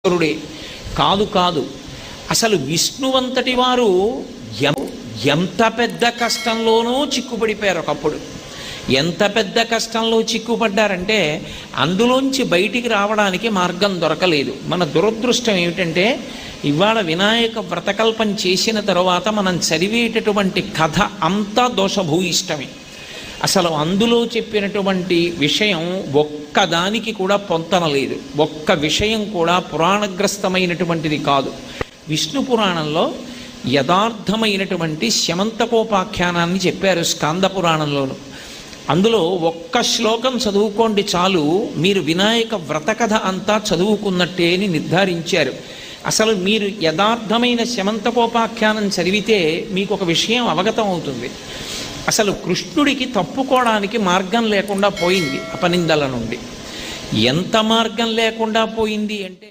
ఈశ్వరుడే కాదు కాదు. అసలు విష్ణువంతటి వారు ఎంత పెద్ద కష్టంలోనూ చిక్కుపడిపోయారు. ఒకప్పుడు ఎంత పెద్ద కష్టంలో చిక్కుపడ్డారంటే అందులోంచి బయటికి రావడానికి మార్గం దొరకలేదు. మన దురదృష్టం ఏమిటంటే ఇవాళ వినాయక వ్రతకల్పం చేసిన తర్వాత మనం చదివేటటువంటి కథ అంతా దోషభూయిష్టమే. అసలు అందులో చెప్పినటువంటి విషయం ఒక్కదానికి కూడా పొంతనలేదు. ఒక్క విషయం కూడా పురాణగ్రస్తమైనటువంటిది కాదు. విష్ణు పురాణంలో యథార్థమైనటువంటి శమంతకోపాఖ్యానాన్ని చెప్పారు స్కాంద పురాణంలోను. అందులో ఒక్క శ్లోకం చదువుకోండి చాలు, మీరు వినాయక వ్రతకథ అంతా చదువుకున్నట్టే అని నిర్ధారించారు. అసలు మీరు యథార్థమైన శమంతకోపాఖ్యానం చదివితే మీకు ఒక విషయం అవగతం అవుతుంది. అసలు కృష్ణుడికి తప్పుకోవడానికి మార్గం లేకుండా పోయింది అపనిందల నుండి. ఎంత మార్గం లేకుండా పోయింది అంటే